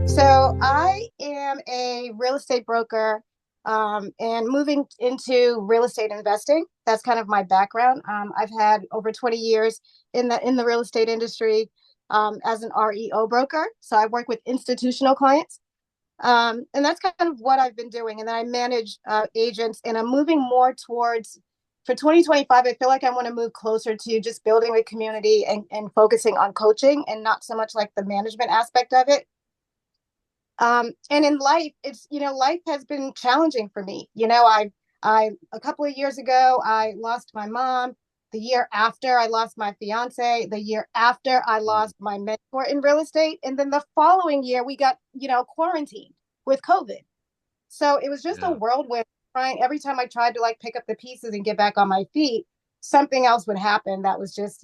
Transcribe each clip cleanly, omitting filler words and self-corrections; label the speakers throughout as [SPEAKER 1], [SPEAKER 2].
[SPEAKER 1] So I am a real estate broker, and moving into real estate investing. That's kind of my background. I've had over 20 years in the real estate industry, as an REO broker. So I work with institutional clients. And that's kind of what I've been doing. And then I manage agents, and I'm moving more towards, for 2025, I feel like I want to move closer to just building a community and focusing on coaching and not so much like the management aspect of it. And in life, life has been challenging for me. A couple of years ago, I lost my mom. The year after, I lost my fiance. The year after, I lost my mentor in real estate. And then the following year, we got, quarantined with COVID. So it was just a
[SPEAKER 2] Yeah.
[SPEAKER 1] whirlwind. Every time I tried to like pick up the pieces and get back on my feet, something else would happen that was just,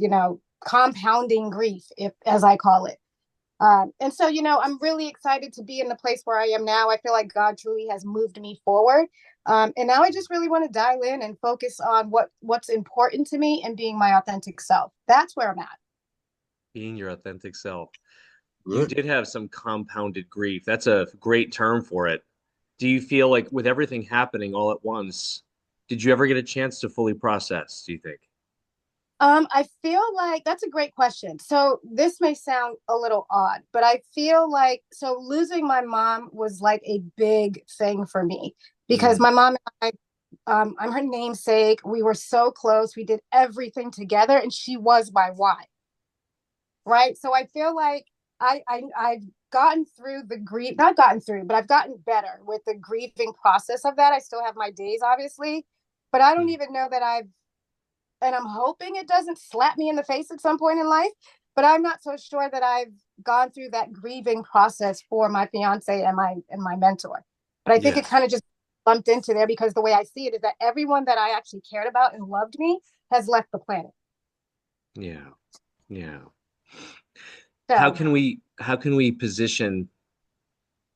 [SPEAKER 1] compounding grief, if as I call it. And so, I'm really excited to be in the place where I am now. I feel like God truly has moved me forward. And now I just really want to dial in and focus on what's important to me and being my authentic self. That's where I'm at.
[SPEAKER 2] Being your authentic self. You
[SPEAKER 3] Good.
[SPEAKER 2] did have some compounded grief. That's a great term for it. Do you feel like with everything happening all at once, did you ever get a chance to fully process, do you think?
[SPEAKER 1] I feel like that's a great question. So this may sound a little odd, but I feel like so losing my mom was like a big thing for me because
[SPEAKER 2] Mm,
[SPEAKER 1] my mom and I'm her namesake. We were so close. We did everything together, and she was my why. Right. So I feel like I've gotten through the grief, not gotten through, but I've gotten better with the grieving process of that. I still have my days, obviously, but I don't
[SPEAKER 2] mm.
[SPEAKER 1] even know that and I'm hoping it doesn't slap me in the face at some point in life, but I'm not so sure that I've gone through that grieving process for my fiance and my mentor. But I think
[SPEAKER 2] Yeah,
[SPEAKER 1] it kind of just bumped into there because the way I see it is that everyone that I actually cared about and loved me has left the planet.
[SPEAKER 2] yeah, yeah.
[SPEAKER 1] So
[SPEAKER 2] How can we position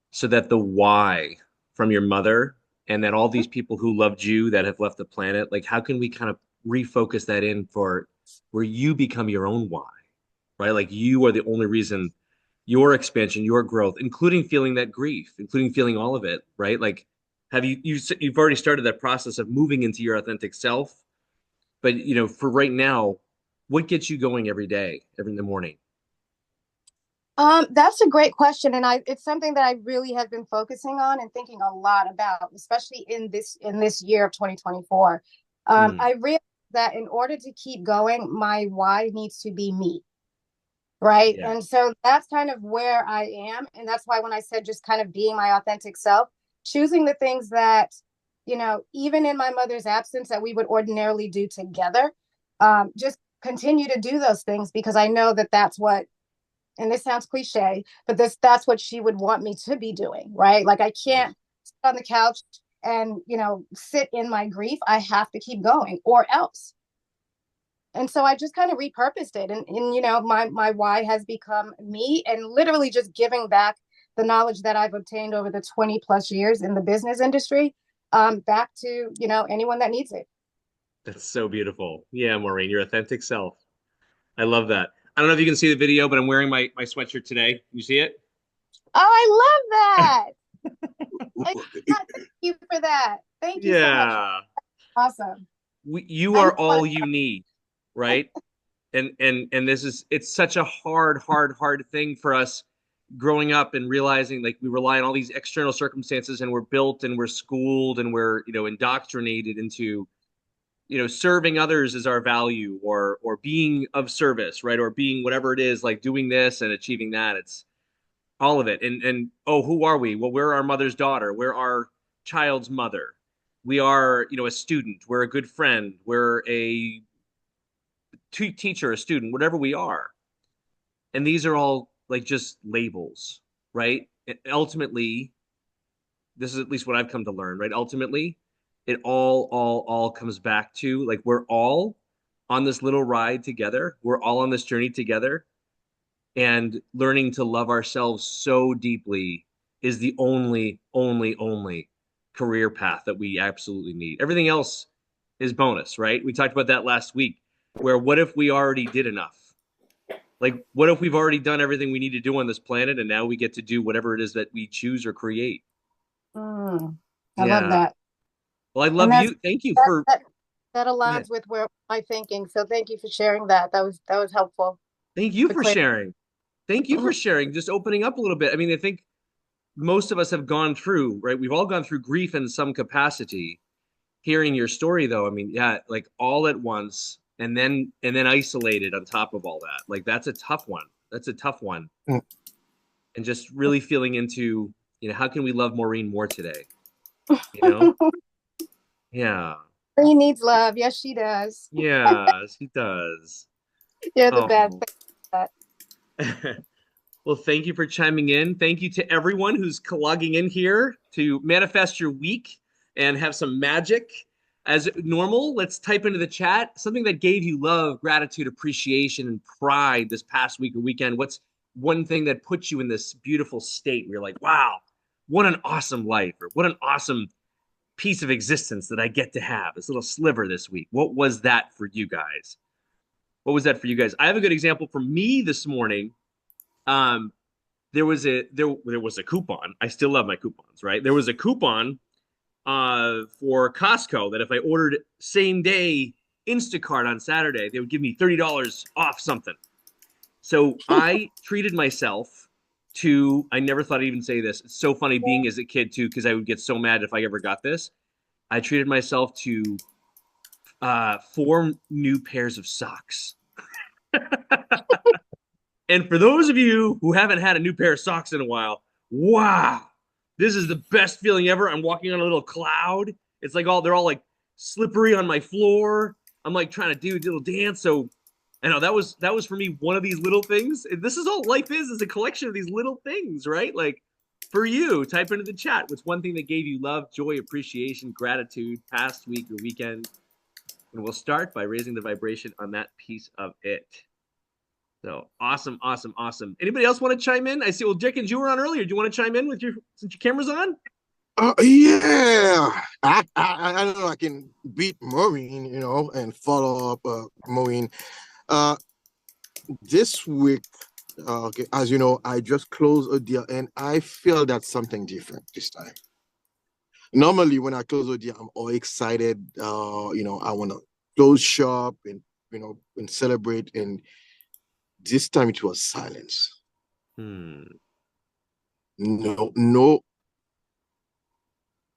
[SPEAKER 2] so that the why from your mother and that all these people who loved you that have left the planet, like how can we kind of refocus that in for where you become your own why, right? Like you are the only reason your expansion, your growth, including feeling that grief, including feeling all of it, right? Like have you've already started that process of moving into your authentic self, but for right now, what gets you going every day, every in the morning?
[SPEAKER 1] that's a great question, and it's something that I really have been focusing on and thinking a lot about, especially in this year of 2024.
[SPEAKER 2] Mm,
[SPEAKER 1] I realized that in order to keep going, my why needs to be me, right?
[SPEAKER 2] yeah.
[SPEAKER 1] And so that's kind of where I am, and that's why when I said just kind of being my authentic self, choosing the things that, even in my mother's absence, that we would ordinarily do together, just continue to do those things because I know that that's what, and this sounds cliche, but that's what she would want me to be doing, right? Like I can't sit on the couch and, sit in my grief. I have to keep going or else. And so I just kind of repurposed it. And my why has become me and literally just giving back the knowledge that I've obtained over the 20 plus years in the business industry, back to, anyone that needs it.
[SPEAKER 2] That's so beautiful. Yeah, Maureen, your authentic self. I love that. I don't know if you can see the video, but I'm wearing my sweatshirt today. You see it?
[SPEAKER 1] Oh, I love that. Thank you for that. Thank you so much.
[SPEAKER 2] Yeah.
[SPEAKER 1] Awesome.
[SPEAKER 2] You
[SPEAKER 1] I know
[SPEAKER 2] are all you need, right? And this is it's such a hard thing for us growing up and realizing like we rely on all these external circumstances and we're built and we're schooled and we're indoctrinated into serving others as our value or being of service, right? Or being whatever it is, like doing this and achieving that. It's all of it. And oh, who are we? Well, we're our mother's daughter. We're our child's mother. We are, a student. We're a good friend. We're a teacher, a student, whatever we are. And these are all like just labels, right? And ultimately, this is at least what I've come to learn, right? Ultimately, it all comes back to like we're all on this little ride together. We're all on this journey together. And learning to love ourselves so deeply is the only career path that we absolutely need. Everything else is bonus, right? We talked about that last week, where what if we already did enough? Like, what if we've already done everything we need to do on this planet, and now we get to do whatever it is that we choose or create?
[SPEAKER 1] Mm, I love
[SPEAKER 2] Yeah.
[SPEAKER 1] that.
[SPEAKER 2] Well, I
[SPEAKER 1] And
[SPEAKER 2] love you. Thank you
[SPEAKER 1] that,
[SPEAKER 2] for.
[SPEAKER 1] that that
[SPEAKER 2] Go ahead.
[SPEAKER 1] aligns with where my thinking. So thank you for sharing that. That was helpful
[SPEAKER 2] Thank you
[SPEAKER 1] for
[SPEAKER 2] for
[SPEAKER 1] clarity.
[SPEAKER 2] sharing. Thank you for sharing. Just opening up a little bit. I mean, I think most of us have gone through, right? We've all gone through grief in some capacity. Hearing your story, though, I mean, yeah, like all at once, and then isolated on top of all that. Like that's a tough one. That's a tough one.
[SPEAKER 3] Mm.
[SPEAKER 2] And just really feeling into, how can we love Maureen more today? You know? Yeah.
[SPEAKER 1] She needs love. Yes, she does.
[SPEAKER 2] Yeah, he does.
[SPEAKER 1] You're the best.
[SPEAKER 2] Oh. Well, thank you for chiming in. Thank you to everyone who's logging in here to manifest your week and have some magic. As normal, let's type into the chat something that gave you love, gratitude, appreciation, and pride this past week or weekend. What's one thing that puts you in this beautiful state where you're like, wow, what an awesome life, or what an awesome piece of existence that I get to have, this little sliver this week? What was that for you guys? What was that for you guys? I have a good example for me this morning. Um, there was a coupon. I still love my coupons, right? There was a coupon for Costco that if I ordered same day Instacart on Saturday, they would give me $30 off something. So I treated myself to, I never thought I'd even say this. It's so funny being as a kid too, because I would get so mad if I ever got this. I treated myself to 4 new pairs of socks. And for those of you who haven't had a new pair of socks in a while, wow, this is the best feeling ever. I'm walking on a little cloud. It's like they're all like slippery on my floor. I'm like trying to do a little dance. So I know that was for me one of these little things. This is all life is a collection of these little things, right? Like for you, type into the chat what's one thing that gave you love, joy, appreciation, gratitude, past week or weekend. And we'll start by raising the vibration on that piece of it. So awesome, awesome, awesome. Anybody else want to chime in? I see. Well, Dickens, you were on earlier. Do you want to chime in with since your camera's on?
[SPEAKER 3] Yeah, I don't know. I can beat Maureen, and follow up Maureen. Uh, this week, okay, as you know, I just closed a deal, and I feel that's something different this time. Normally, when I close a deal, I'm all excited. I want to close shop and celebrate. And this time it was silence.
[SPEAKER 2] Hmm.
[SPEAKER 3] No, no,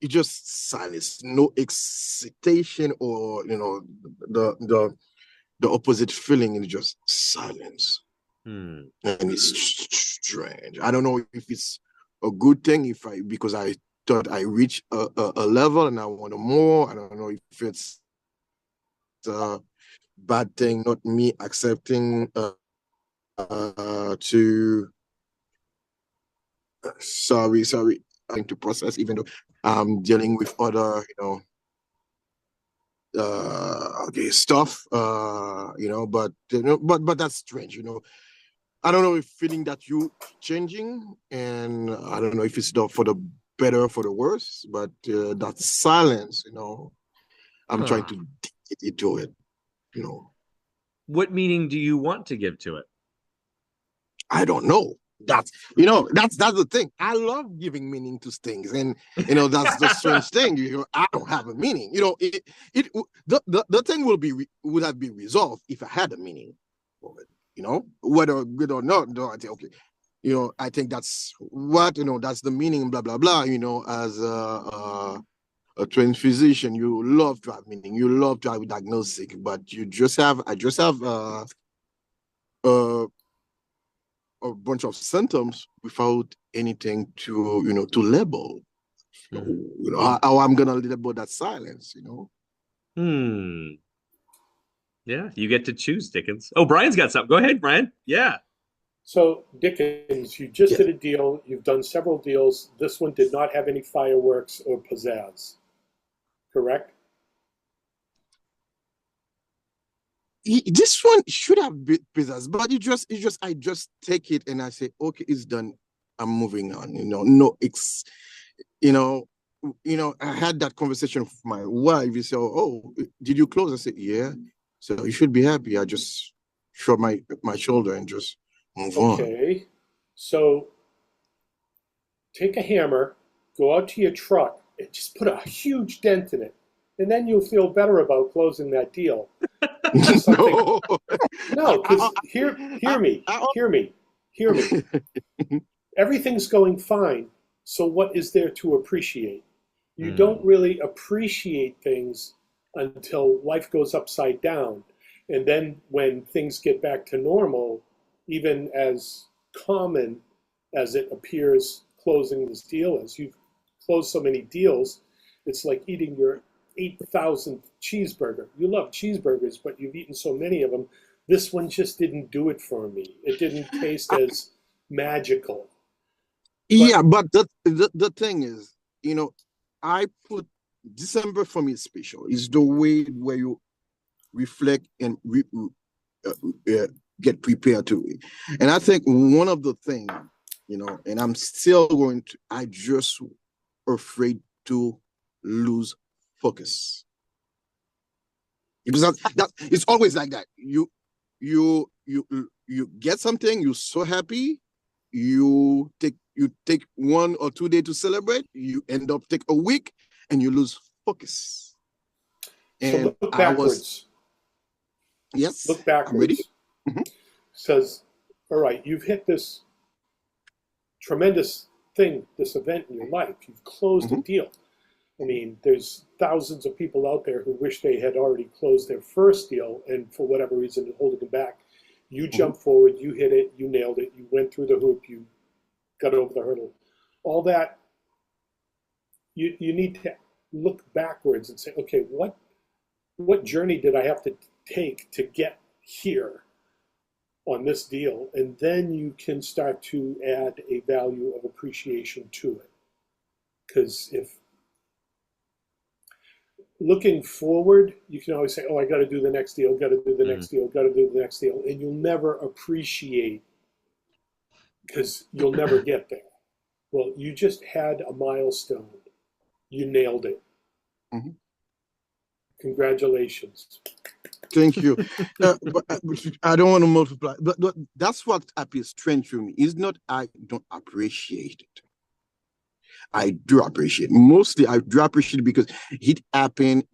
[SPEAKER 3] it just silence. No excitation or the opposite feeling is just silence.
[SPEAKER 2] Hmm.
[SPEAKER 3] And it's strange. I don't know if it's a good thing because I thought I reached a level and I want more. I don't know if it's a bad thing, not me accepting to sorry, to process, even though I'm dealing with other, okay, stuff, but that's strange, I don't know if feeling that you changing, and I don't know if it's for the better or for the worse, but that silence, I'm trying
[SPEAKER 2] Huh.
[SPEAKER 3] to get into it, you know.
[SPEAKER 2] What meaning do you want to give to it?
[SPEAKER 3] I don't know. That's the thing. I love giving meaning to things, and that's the strange thing. I don't have a meaning. The thing would have been resolved if I had a meaning for it. Whether good or not. No, I think okay. I think that's what that's the meaning. Blah blah blah. As a trained physician, you love to have meaning. You love to have a diagnostic, but I just have uh a bunch of symptoms without anything to label.
[SPEAKER 2] Hmm.
[SPEAKER 3] How I'm gonna label that silence.
[SPEAKER 2] Hmm. Yeah, you get to choose, Dickens. Oh, Brian's got something. Go ahead, Brian. Yeah.
[SPEAKER 4] So, Dickens, you just
[SPEAKER 3] Yeah.
[SPEAKER 4] did a deal. You've done several deals. This one did not have any fireworks or pizzazz, correct?
[SPEAKER 3] This one should have been business, but I just take it and I say, okay, it's done. I'm moving on. No, you know, I had that conversation with my wife. You say, oh, did you close? I said, yeah. So you should be happy. I just shrug my shoulder and just move on.
[SPEAKER 4] Okay. So take a hammer, go out to your truck, and just put a huge dent in it. And then you'll feel better about closing that deal.
[SPEAKER 3] No.
[SPEAKER 4] No, because hear me. Everything's going fine. So what is there to appreciate? You don't really appreciate things until life goes upside down. And then when things get back to normal, even as common as it appears closing this deal is, you've closed so many deals, it's like eating your 8,000th cheeseburger. You love cheeseburgers, but you've eaten so many of them. This one just didn't do it for me. It didn't taste as magical.
[SPEAKER 3] But the thing is, I put December for me is special. It's the way where you reflect and get prepared to it. And I think one of the things, and I'm still I just afraid to lose focus. Because that it's always like that. You get something, you're so happy, you take 1 or 2 days to celebrate, you end up take a week and you lose focus. And
[SPEAKER 4] so look backwards.
[SPEAKER 3] Yes.
[SPEAKER 4] Look backwards.
[SPEAKER 3] I'm ready. Mm-hmm.
[SPEAKER 4] Says, all right, you've hit this tremendous thing, this event in your life. You've closed a deal. I mean, there's thousands of people out there who wish they had already closed their first deal, and for whatever reason, they're holding them back. You jumped forward, you hit it, you nailed it, you went through the hoop, you got over the hurdle. All that, you need to look backwards and say, okay, what journey did I have to take to get here on this deal? And then you can start to add a value of appreciation to it. Because if looking forward, you can always say, oh, I got to do the next deal, got to do the next deal, got to do the next deal. And you'll never appreciate because you'll never get there. Well, you just had a milestone. You nailed it. Congratulations.
[SPEAKER 3] Thank you. But I don't want to multiply. But that's what appears strange to me. It's not I don't appreciate it. I do appreciate it. Mostly I do appreciate it because it happened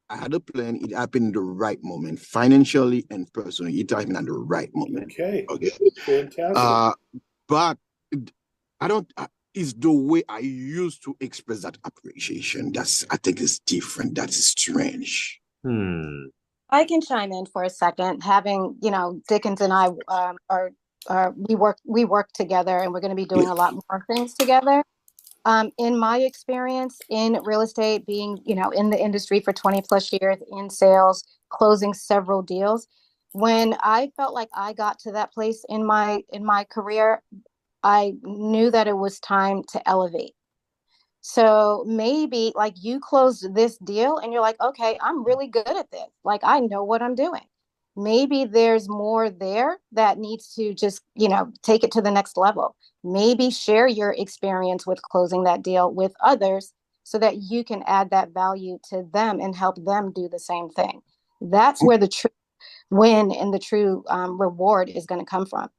[SPEAKER 3] I had a plan, it happened in the right moment, financially and personally. It happened at the right moment.
[SPEAKER 4] Okay.
[SPEAKER 3] Fantastic. But I don't it's the way I used to express that appreciation. I think is different. That's strange.
[SPEAKER 1] I can chime in for a second. Having, Dickens and I we work together, and we're going to be doing a lot more things together. In my experience in real estate, being, in the industry for 20 plus years, in sales, closing several deals, when I felt like I got to that place in my career, I knew that it was time to elevate. So maybe like you closed this deal and you're like, okay, I'm really good at this. Like I know what I'm doing. Maybe there's more there that needs to just, take it to the next level. Maybe share your experience with closing that deal with others so that you can add that value to them and help them do the same thing. That's where the true win and the true reward is going to come from.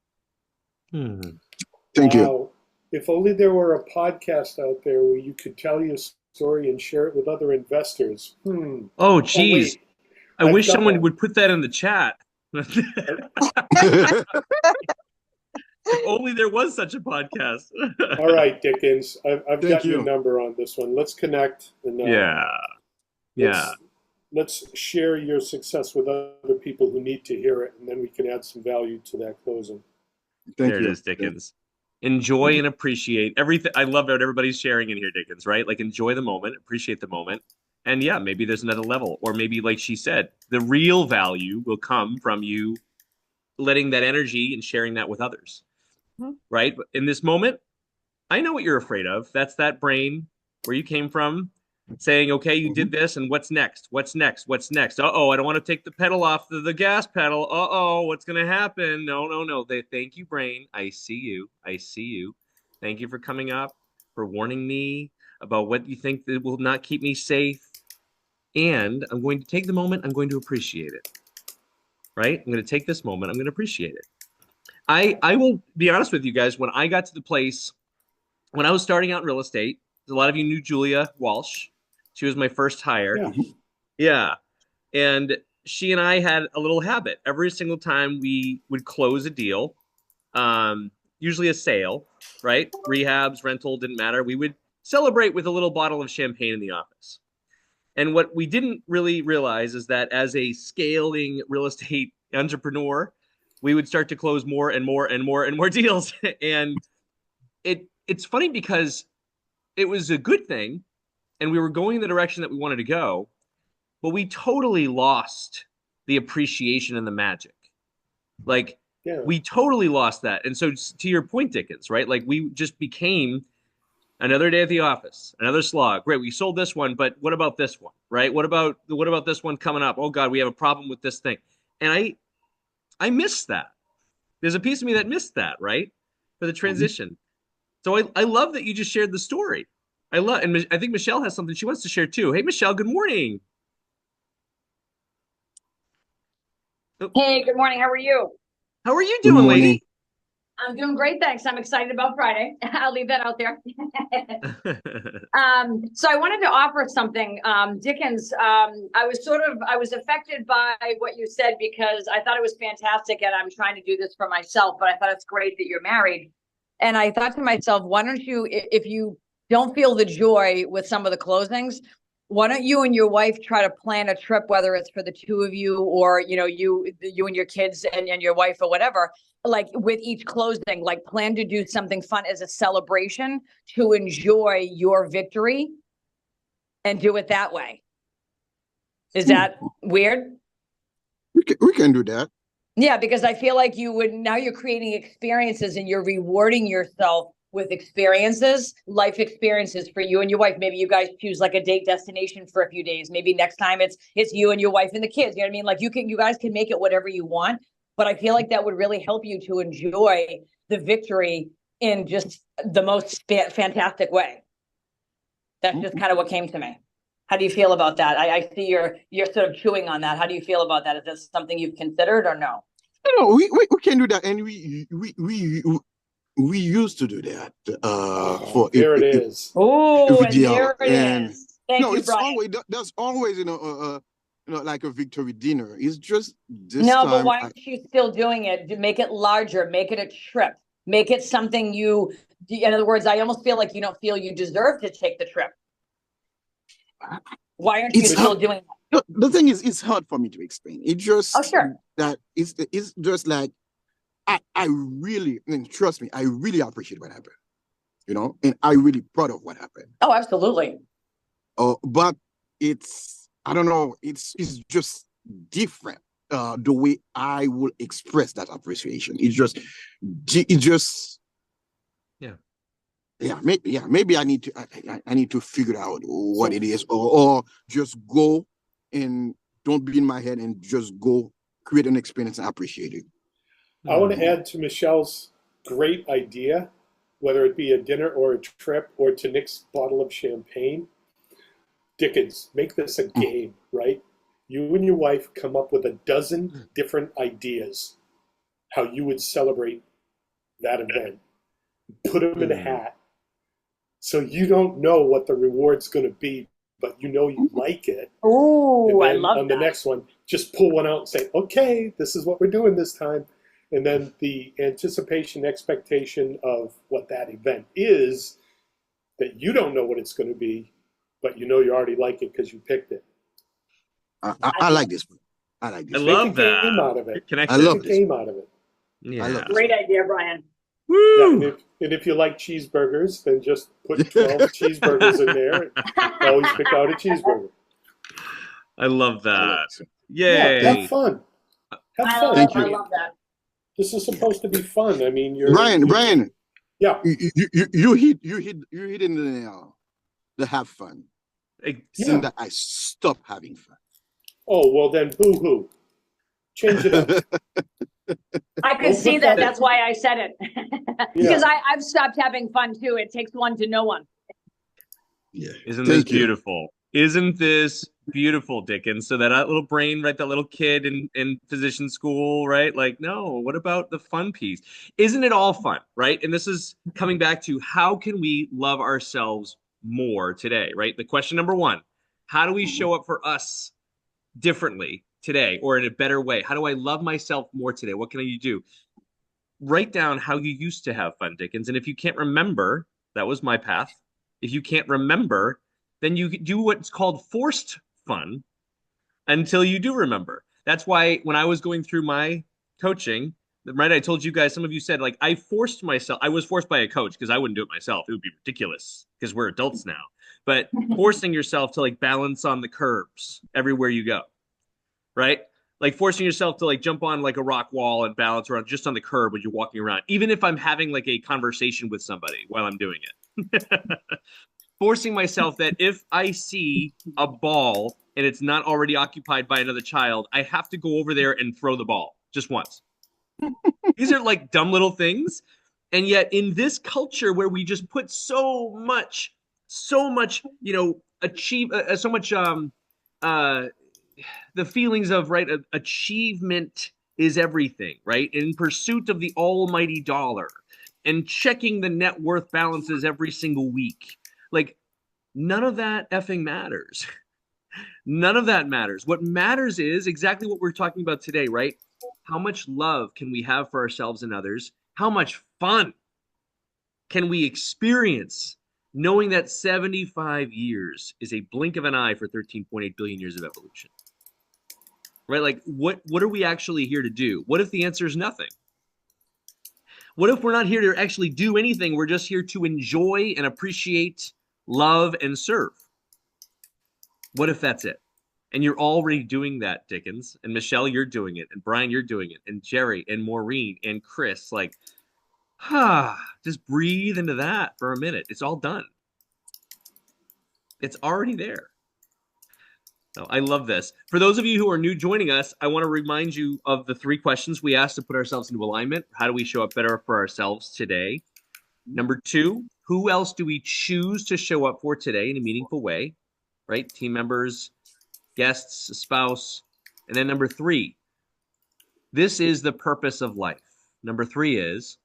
[SPEAKER 3] Thank you.
[SPEAKER 4] If only there were a podcast out there where you could tell your story and share it with other investors.
[SPEAKER 2] Oh, geez. I wish someone would put that in the chat. If only there was such a podcast.
[SPEAKER 4] All right, Dickens. I've got your number on this one. Let's connect. And, Let's share your success with other people who need to hear it, and then we can add some value to that closing.
[SPEAKER 2] There it is, Dickens. Enjoy and appreciate everything. I love what everybody's sharing in here, Dickens, right? Like enjoy the moment, appreciate the moment. And yeah, maybe there's another level. Or maybe, like she said, the real value will come from you letting that energy and sharing that with others. Right? But in this moment, I know what you're afraid of. That's that brain where you came from saying, okay, you did this, and what's next? What's next? What's next? Uh-oh, I don't want to take the pedal off the gas pedal. Uh-oh, what's going to happen? No. Thank you, brain. I see you. Thank you for coming up, for warning me about what you think that will not keep me safe. And I'm going to take the moment. I'm going to appreciate it. right? I'm going to take this moment. I'm going to appreciate it. I will be honest with you guys. When I got to the place, when I was starting out in real estate, a lot of you knew Julia Walsh. She was my first hire.
[SPEAKER 4] Yeah.
[SPEAKER 2] Yeah. And she and I had a little habit. Every single time we would close a deal, usually a sale, right? Rehabs, rental, didn't matter. We would celebrate with a little bottle of champagne in the office. And what we didn't really realize is that as a scaling real estate entrepreneur, we would start to close more and more and more and more deals. And it's funny because it was a good thing and we were going in the direction that we wanted to go, but we totally lost the appreciation and the magic. Like we totally lost that. And so to your point, Dickens, right? Like we just became another day at the office, another slog. Great, we sold this one, but what about this one, right? What about this one coming up? Oh God, we have a problem with this thing. And I missed that. There's a piece of me that missed that, right? For the transition. So I love that you just shared the story. And I think Michelle has something she wants to share too. Hey, Michelle, good morning.
[SPEAKER 5] Hey, good morning. How are you?
[SPEAKER 2] How are you doing, lady?
[SPEAKER 5] I'm doing great, thanks. I'm excited about Friday. I'll leave that out there. So I wanted to offer something. Dickens, I was affected by what you said because I thought it was fantastic and I'm trying to do this for myself, but I thought it's great that you're married. And I thought to myself, why don't you, if you don't feel the joy with some of the closings, why don't you and your wife try to plan a trip, whether it's for the two of you or, you and your kids and your wife or whatever, like with each closing, like plan to do something fun as a celebration to enjoy your victory and do it that way. Is that weird?
[SPEAKER 3] We can do that.
[SPEAKER 5] Yeah, because I feel like now you're creating experiences and you're rewarding yourself with experiences, life experiences for you and your wife. Maybe you guys choose like a date destination for a few days. Maybe next time it's you and your wife and the kids. You know what I mean? Like you guys can make it whatever you want, but I feel like that would really help you to enjoy the victory in just the most fantastic way. That's just kind of what came to me. How do you feel about that? I see you're sort of chewing on that. How do you feel about that? Is this something you've considered or no?
[SPEAKER 3] No, we can do that, and we used to do that. For
[SPEAKER 4] there it is.
[SPEAKER 5] Oh, and there it is. Thank you,
[SPEAKER 3] it's
[SPEAKER 5] Brian.
[SPEAKER 3] there's always like a victory dinner. It's just this
[SPEAKER 5] no,
[SPEAKER 3] time.
[SPEAKER 5] But why aren't you still doing it? Make it larger. Make it a trip. Make it something in other words, I almost feel like you don't feel you deserve to take the trip. Why aren't you still doing that?
[SPEAKER 3] The thing is, it's hard for me to explain. It's just
[SPEAKER 5] sure.
[SPEAKER 3] that it's just like I really, and trust me, I really appreciate what happened. And I'm really proud of what happened.
[SPEAKER 5] Oh, absolutely.
[SPEAKER 3] But I don't know, it's just different. The way I will express that appreciation. It's just maybe I need to figure out what it is, or just go and don't be in my head and just go create an experience and appreciate it.
[SPEAKER 4] I want to add to Michelle's great idea, whether it be a dinner or a trip or to Nick's bottle of champagne. Dickens, make this a game, right? You and your wife come up with a dozen different ideas how you would celebrate that event. Put them in a hat. So you don't know what the reward's going to be, but you like it.
[SPEAKER 5] Oh, I love that.
[SPEAKER 4] On the next one, just pull one out and say, okay, this is what we're doing this time. And then the anticipation, expectation of what that event is, that you don't know what it's going to be, but you already like it because you picked it.
[SPEAKER 3] I like this one. I like this.
[SPEAKER 2] I love that.
[SPEAKER 4] Make a game out of it.
[SPEAKER 3] I love
[SPEAKER 4] Make a game out of it.
[SPEAKER 2] Yeah.
[SPEAKER 3] I love
[SPEAKER 5] Great idea, Brian.
[SPEAKER 2] Woo!
[SPEAKER 4] Yeah, and if you like cheeseburgers, then just put 12 cheeseburgers in there. And always pick out a cheeseburger.
[SPEAKER 2] I love that.
[SPEAKER 4] Yeah,
[SPEAKER 2] Yay.
[SPEAKER 4] have fun. Have fun.
[SPEAKER 3] Thank you.
[SPEAKER 5] I love that.
[SPEAKER 4] This is supposed to be fun. I mean,
[SPEAKER 3] Brian.
[SPEAKER 4] Yeah.
[SPEAKER 3] You hit in the have fun.
[SPEAKER 2] Yeah.
[SPEAKER 3] That I stop having fun.
[SPEAKER 4] Oh, well then, boo-hoo. Change it up.
[SPEAKER 5] I could see that. That's why I said it. Because
[SPEAKER 4] Yeah.
[SPEAKER 5] I've stopped having fun too. It takes one to know one.
[SPEAKER 3] Yeah.
[SPEAKER 2] Isn't this
[SPEAKER 3] Thank you.
[SPEAKER 2] beautiful? Isn't this beautiful, Dickens? So that little brain, right? That little kid in physician school, right? Like, no, what about the fun piece? Isn't it all fun, right? And this is coming back to how can we love ourselves more today, right? The question number one, how do we
[SPEAKER 3] Mhm.
[SPEAKER 2] show up for us differently today or in a better way? How do I love myself more today? What can I do? Write down how you used to have fun, Dickens. And if you can't remember, that was my path. If you can't remember, then you do what's called forced fun until you do remember. That's why when I was going through my coaching, right, I told you guys, some of you said, like, I forced myself, I was forced by a coach because I wouldn't do it myself. It would be ridiculous because we're adults now. But forcing yourself to like balance on the curbs everywhere you go, right? Like forcing yourself to like jump on like a rock wall and balance around just on the curb when you're walking around, even if I'm having like a conversation with somebody while I'm doing it. Forcing myself that if I see a ball and it's not already occupied by another child, I have to go over there and throw the ball just once. These are like dumb little things. And yet in this culture where we just put so much, so much uh the feelings of right achievement is everything, right? In pursuit of the almighty dollar and checking the net worth balances every single week. Like none of that effing matters. None of that matters. What matters is exactly what we're talking about today, right? How much love can we have for ourselves and others? How much fun can we experience knowing that 75 years is a blink of an eye for 13.8 billion years of evolution? Right? Like what are we actually here to do? What if the answer is nothing? What if we're not here to actually do anything? We're just here to enjoy and appreciate, love, and serve. What if that's it? And you're already doing that, Dickens. And Michelle, you're doing it. And Brian, you're doing it. And Jerry and Maureen and Chris. Like, just breathe into that for a minute. It's all done. It's already there. So I love this. For those of you who are new joining us, I want to remind you of the 3 questions we asked to put ourselves into alignment. How do we show up better for ourselves today? Number 2, who else do we choose to show up for today in a meaningful way? Right? Team members, guests, a spouse. And then number 3, this is the purpose of life. Number 3 is,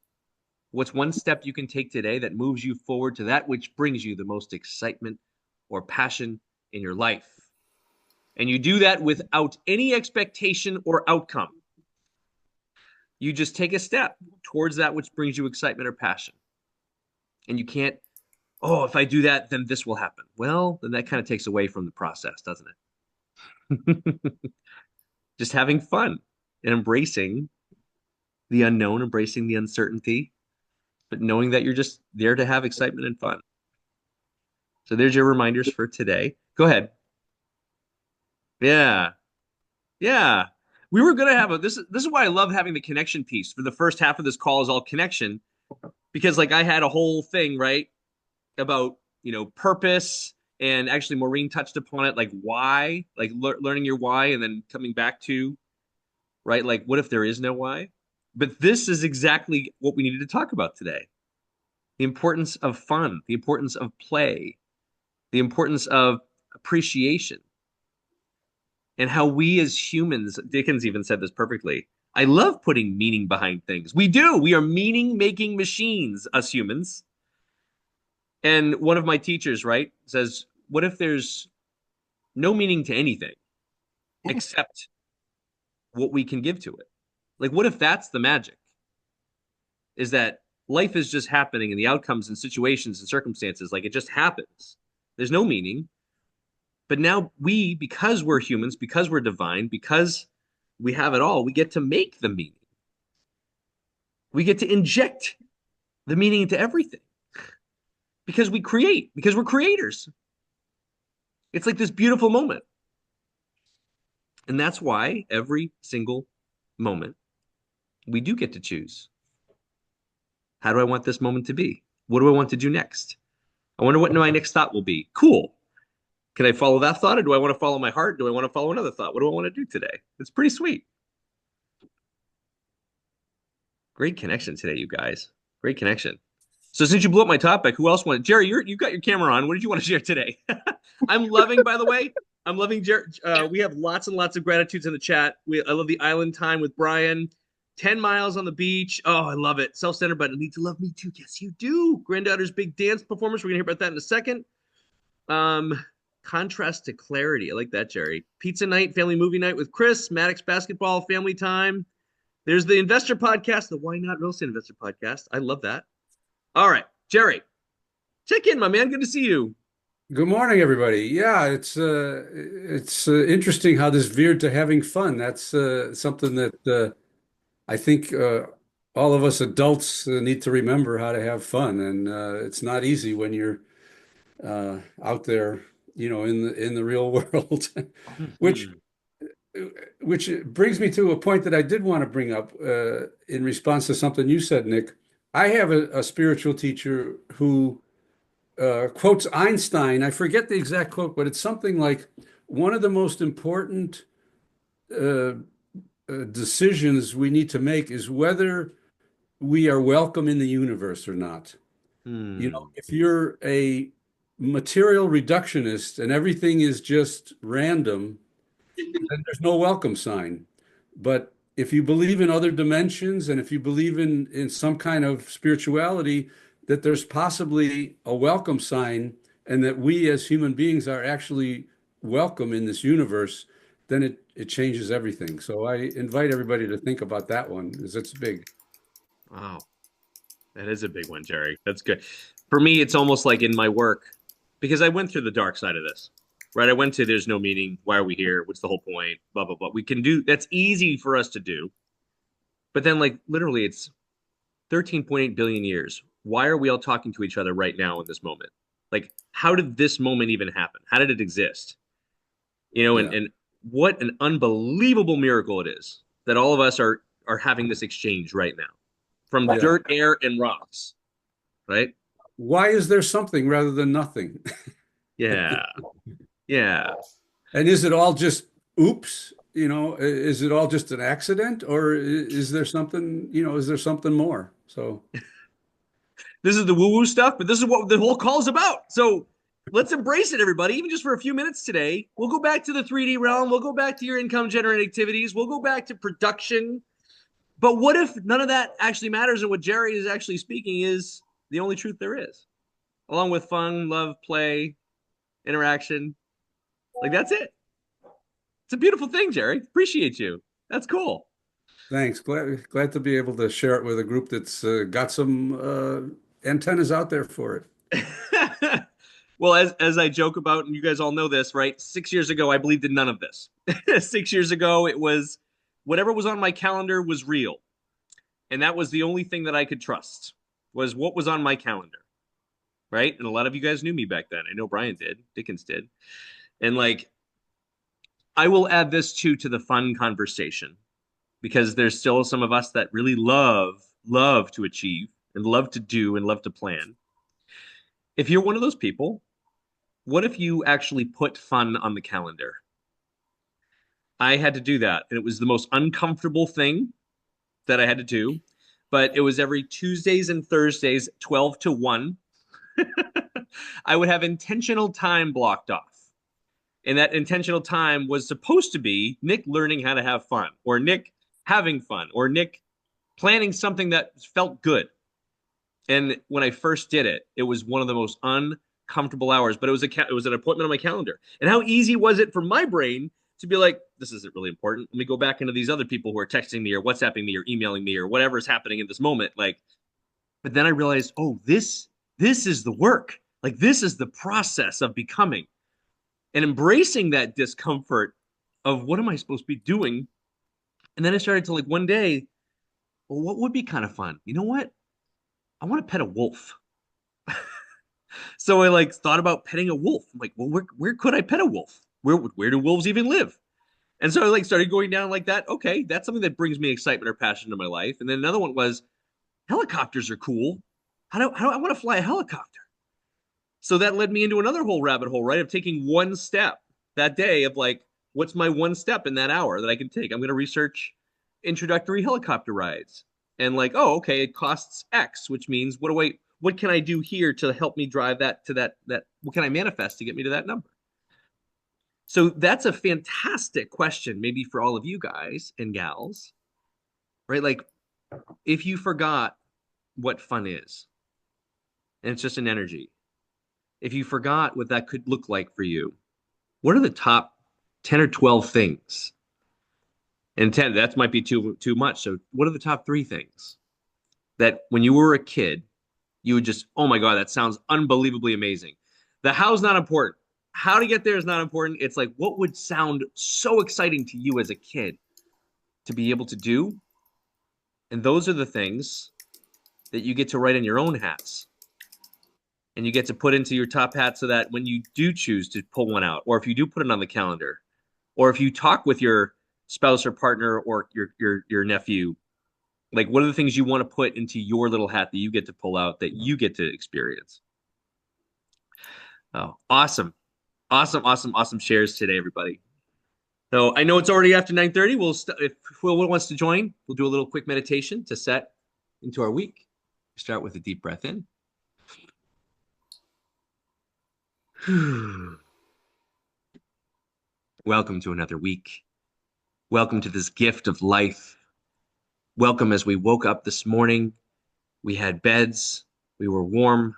[SPEAKER 2] what's one step you can take today that moves you forward to that which brings you the most excitement or passion in your life? And you do that without any expectation or outcome. You just take a step towards that which brings you excitement or passion. And you can't, oh, if I do that, then this will happen. Well, then that kind of takes away from the process, doesn't it? Just having fun and embracing the unknown, embracing the uncertainty, but knowing that you're just there to have excitement and fun. So there's your reminders for today. Go ahead. Yeah. Yeah. We were gonna have a this is why I love having the connection piece for the first half of this call is all connection because like I had a whole thing, right, about, purpose and actually Maureen touched upon it like why, like learning your why and then coming back to, right, like what if there is no why? But this is exactly what we needed to talk about today. The importance of fun, the importance of play, the importance of appreciation and how we as humans, Dickens even said this perfectly. I love putting meaning behind things. We do. We are meaning making machines, us humans. And one of my teachers, right, says, what if there's no meaning to anything except what we can give to it? Like, what if that's the magic? Is that life is just happening and the outcomes and situations and circumstances, like it just happens. There's no meaning. But now we, because we're humans, because we're divine, because we have it all, we get to make the meaning. We get to inject the meaning into everything because we create, because we're creators. It's like this beautiful moment. And that's why every single moment we do get to choose. How do I want this moment to be? What do I want to do next? I wonder what my next thought will be. Cool. Can I follow that thought or do I want to follow my heart? Do I want to follow another thought? What do I want to do today? It's pretty sweet. Great connection today, you guys. Great connection. So since you blew up my topic, who else wanted? Jerry, you've got your camera on. What did you want to share today? I'm loving, by the way, I'm loving Jerry. We have lots and lots of gratitudes in the chat. I love the island time with Brian. 10 miles on the beach. Oh, I love it. Self-centered, but I need to love me too. Yes, you do. Granddaughter's big dance performance. We're gonna hear about that in a second. Contrast to clarity. I like that, Jerry. Pizza night, family movie night with Chris, Maddox basketball, family time. There's the investor podcast, the Why Not Real Estate Investor podcast. I love that. All right, Jerry, check in, my man. Good to see you.
[SPEAKER 6] Good morning, everybody. Yeah, it's interesting how this veered to having fun. That's something that I think all of us adults need to remember how to have fun, and it's not easy when you're out there, in the real world. which which brings me to a point that I did want to bring up in response to something you said, Nick. I have a spiritual teacher who quotes Einstein. I forget the exact quote, but it's something like one of the most important decisions we need to make is whether we are welcome in the universe or not. If you're a material reductionist and everything is just random, then there's no welcome sign. But if you believe in other dimensions and if you believe in some kind of spirituality, that there's possibly a welcome sign and that we as human beings are actually welcome in this universe, then it changes everything. So I invite everybody to think about that one, because it's big.
[SPEAKER 2] Wow. That is a big one, Jerry. That's good. For me, it's almost like in my work, because I went through the dark side of this, right? I went to there's no meaning. Why are we here? What's the whole point? Blah, blah, blah. We can do, that's easy for us to do. But then, like, literally, it's 13.8 billion years. Why are we all talking to each other right now in this moment? Like, how did this moment even happen? How did it exist? And what an unbelievable miracle it is that all of us are having this exchange right now from dirt, air, and rocks, right?
[SPEAKER 6] Why is there something rather than nothing?
[SPEAKER 2] Yeah. Yeah.
[SPEAKER 6] And is it all just oops? Is it all just an accident, or is there something, is there something more? So
[SPEAKER 2] this is the woo-woo stuff, but this is what the whole call is about. So let's embrace it, everybody, even just for a few minutes today. We'll go back to the 3D realm. We'll go back to your income generating activities. We'll go back to production. But what if none of that actually matters and what Jerry is actually speaking is the only truth there is, along with fun, love, play, interaction? Like, that's it. It's a beautiful thing, Jerry. Appreciate you. That's cool.
[SPEAKER 6] Thanks. Glad to be able to share it with a group that's got some antennas out there for
[SPEAKER 2] it. Well, as I joke about, and you guys all know this, right? 6 years ago, I believed in none of this. 6 years ago, it was whatever was on my calendar was real. And that was the only thing that I could trust, was what was on my calendar, right? And a lot of you guys knew me back then. I know Brian did. Dickens did. And like, I will add this too to the fun conversation, because there's still some of us that really love to achieve and love to do and love to plan. If you're one of those people, what if you actually put fun on the calendar? I had to do that, and it was the most uncomfortable thing that I had to do, but it was every Tuesdays and Thursdays, 12 to 1. I would have intentional time blocked off. And that intentional time was supposed to be Nick learning how to have fun, or Nick having fun, or Nick planning something that felt good. And when I first did it, it was one of the most uncomfortable hours, but it was an appointment on my calendar. And how easy was it for my brain to be like, this isn't really important. Let me go back into these other people who are texting me or WhatsApping me or emailing me or whatever is happening in this moment. Like, but then I realized, oh, this is the work. Like, this is the process of becoming and embracing that discomfort of what am I supposed to be doing? And then I started to, like, one day, well, what would be kind of fun? You know what? I want to pet a wolf. So I like thought about petting a wolf. I'm like, well, where could I pet a wolf? Where do wolves even live? And so I like started going down like that. Okay, that's something that brings me excitement or passion in my life. And then another one was helicopters are cool. How do I want to fly a helicopter? So that led me into another whole rabbit hole, right? Of taking one step that day of like, what's my one step in that hour that I can take? I'm going to research introductory helicopter rides. And like, oh, okay, it costs X, which means what what can I do here to help me drive that to that what can I manifest to get me to that number? So that's a fantastic question, maybe for all of you guys and gals, right? Like, if you forgot what fun is, and it's just an energy, if you forgot what that could look like for you, what are the top 10 or 12 things? And 10, that might be too much. So what are the top 3 things that when you were a kid, you would just, oh my God, that sounds unbelievably amazing. The how's not important. How to get there is not important. It's like, what would sound so exciting to you as a kid to be able to do? And those are the things that you get to write in your own hats. And you get to put into your top hat so that when you do choose to pull one out, or if you do put it on the calendar, or if you talk with your spouse or partner or your nephew, like, what are the things you want to put into your little hat that you get to pull out, that you get to experience? Oh, awesome. Awesome shares today, everybody. So I know it's already after 9:30. If Will wants to join, we'll do a little quick meditation to set into our week. Start with a deep breath in. Welcome to another week. Welcome to this gift of life. Welcome as we woke up this morning. We had beds. We were warm.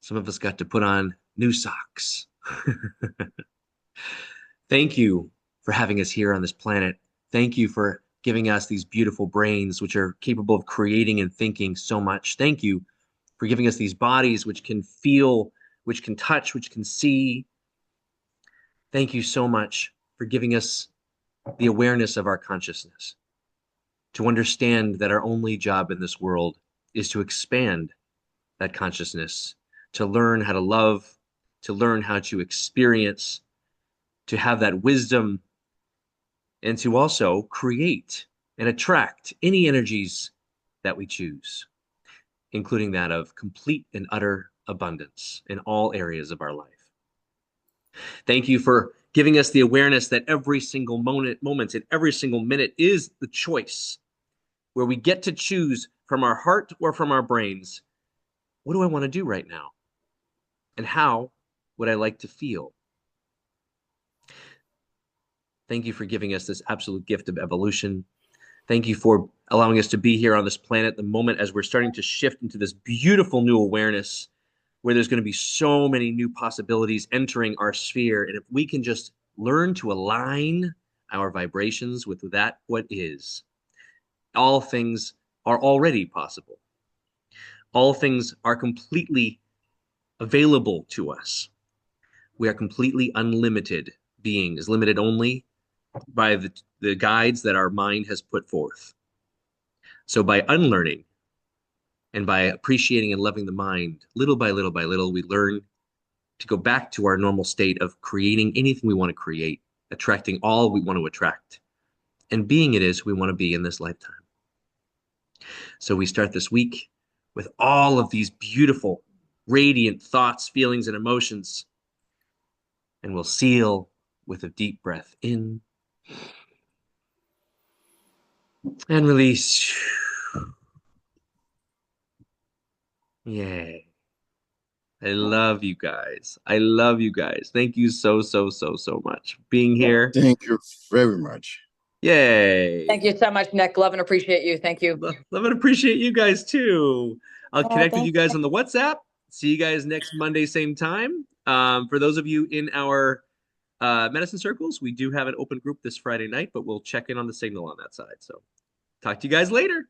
[SPEAKER 2] Some of us got to put on new socks. Thank you for having us here on this planet. Thank you for giving us these beautiful brains, which are capable of creating and thinking so much. Thank you for giving us these bodies, which can feel, which can touch, which can see. Thank you so much for giving us the awareness of our consciousness, to understand that our only job in this world is to expand that consciousness, to learn how to love, to learn how to experience, to have that wisdom, and to also create and attract any energies that we choose, including that of complete and utter abundance in all areas of our life. Thank you for giving us the awareness that every single moment and every single minute is the choice, where we get to choose from our heart or from our brains, what do I want to do right now? And how would I like to feel? Thank you for giving us this absolute gift of evolution. Thank you for allowing us to be here on this planet the moment as we're starting to shift into this beautiful new awareness, where there's going to be so many new possibilities entering our sphere. And if we can just learn to align our vibrations with that what is, all things are already possible. All things are completely available to us. We are completely unlimited beings, limited only by the guides that our mind has put forth. So by unlearning and by appreciating and loving the mind, little by little by little, we learn to go back to our normal state of creating anything we want to create, attracting all we want to attract, and being it is we want to be in this lifetime. So we start this week with all of these beautiful, radiant thoughts, feelings, and emotions, and we'll seal with a deep breath in and release. Yay. I love you guys. I love you guys. Thank you so much for being here.
[SPEAKER 3] Thank you very much.
[SPEAKER 2] Yay.
[SPEAKER 5] Thank you so much, Nick. Love and appreciate you. Thank you.
[SPEAKER 2] Love and appreciate you guys too. I'll connect with
[SPEAKER 1] thank
[SPEAKER 2] you guys on the WhatsApp. See you guys next Monday, same time. For those of you in our medicine circles, we do have an open group this Friday night, but we'll check in on the signal on that side. So talk to you guys later.